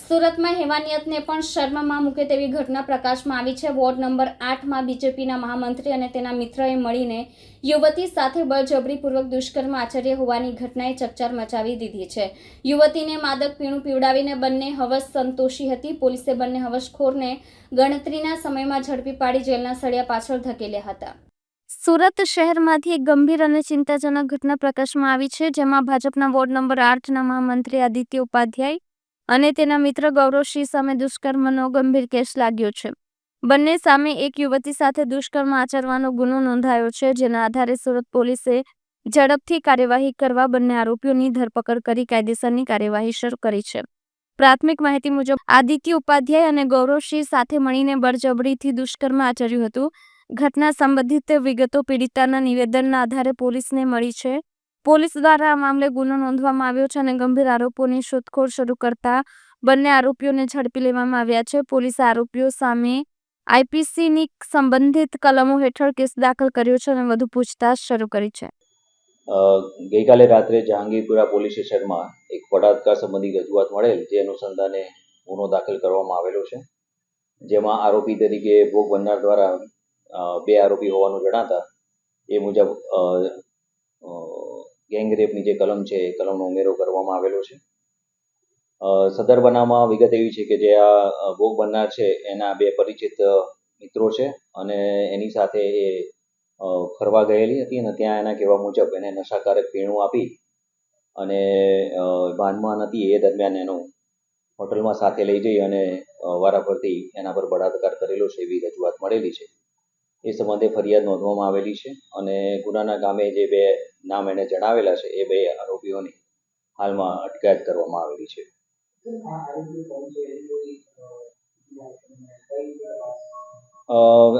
સુરતમાં હેવાનિયતને પણ શર્મમાં મૂકે તેવી ઘટના પ્રકાશમાં આવી છે। વોર્ડ નંબર 8માં બીજેપીના મહામંત્રી અને તેના મિત્રએ મળીને યુવતી સાથે બળજબરીપૂર્વક દુષ્કર્મ આચર્ય હોવાની ઘટનાએ ચકચાર મચાવી દીધી છે। યુવતીને માદક પીણું પીવડાવીને બંને હવસ સંતોષી હતી। પોલીસે બંને હવસખોરને ગણતરીના સમયમાં ઝડપી પાડી જેલના સળિયા પાછળ ધકેલ્યા હતા। સુરત શહેરમાંથી એક ગંભીર અને ચિંતાજનક ઘટના પ્રકાશમાં આવી છે, જેમાં ભાજપના વોર્ડ નંબર 8ના મહામંત્રી આદિત્ય ઉપાધ્યાય અને તેના મિત્ર ગૌરવસિંહ સામે દુષ્કર્મનો ગંભીર કેસ લાગ્યો છે। બંને સામે એક યુવતી સાથે દુષ્કર્મ આચરવાનો ગુનો નોંધાયો છે, જેના આધારે સુરત પોલીસે ઝડપથી કાર્યવાહી કરવા બંને આરોપીઓની ધરપકડ કરી કાયદેસરની કાર્યવાહી શરૂ કરી છે। પ્રાથમિક માહિતી મુજબ આદિત્ય ઉપાધ્યાય અને ગૌરવસિંહ સાથે મળીને બળજબરીથી દુષ્કર્મ આચર્યું હતું। ઘટના સંબંધિત વિગતો પીડિતાના નિવેદનના આધારે પોલીસને મળી છે। પોલીસ દ્વારા આ મામલે ગુનો નોંધવામાં આવ્યો છે અને ગંભીર આરોપોની શોધખોળ શરૂ કરતા બંને આરોપીઓને ઝડપી લેવામાં આવ્યા છે। પોલીસે આરોપીઓ સામે આઈપીસીની સંબંધિત કલમો હેઠળ કેસ દાખલ કર્યો છે અને વધુ પૂછતાછ શરૂ કરી છે। ગઈકાલે રાત્રે જહાંગીરપુરા પોલીસ સ્ટેશનમાં એક બળાત્કાર સંબંધી રજૂઆત મળેલ, જે અનુસંધાને ગુનો દાખલ કરવામાં આવેલો છે, જેમાં આરોપી તરીકે ભોગ બનનાર દ્વારા બે આરોપી હોવાનું જણાતા એ મુજબ ગેંગ રેપની જે કલમ છે એ કલમનો ઉમેરો કરવામાં આવેલો છે। સદર બનાવમાં વિગત એવી છે કે જે આ ભોગ બનનાર છે એના બે પરિચિત મિત્રો છે અને એની સાથે એ ફરવા ગયેલી હતી અને ત્યાં એના કહેવા મુજબ એને નશાકારક પીણું આપી અને ભાનમાં નથી એ દરમિયાન એનો હોટલમાં સાથે લઈ જઈ અને વારાફરતી એના પર બળાત્કાર કરેલો છે એવી રજૂઆત મળેલી છે। એ સંબંધે ફરિયાદ નોંધવામાં આવેલી છે અને ગુનાના કામે જે બે નામ એણે જણાવેલા છે એ બે આરોપીઓની હાલમાં અટકાયત કરવામાં આવેલી છે।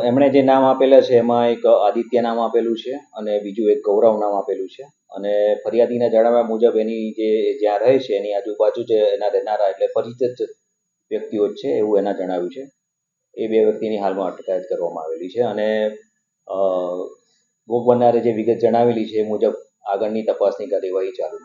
એમણે જે નામ આપેલા છે એમાં એક આદિત્ય નામ આપેલું છે અને બીજું એક ગૌરવ નામ આપેલું છે અને ફરિયાદીના જણાવ્યા મુજબ એની જે જ્યાં રહે છે એની આજુબાજુ જે એના રહેનારા એટલે પરિચિત વ્યક્તિઓ જ છે એવું એના જણાવ્યું છે। એ બે વ્યક્તિની હાલમાં અટકાયત કરવામાં આવેલી છે અને ભોગ બનનારે જે વિગત જણાવેલી છે એ મુજબ આગળની તપાસની કાર્યવાહી ચાલુ છે।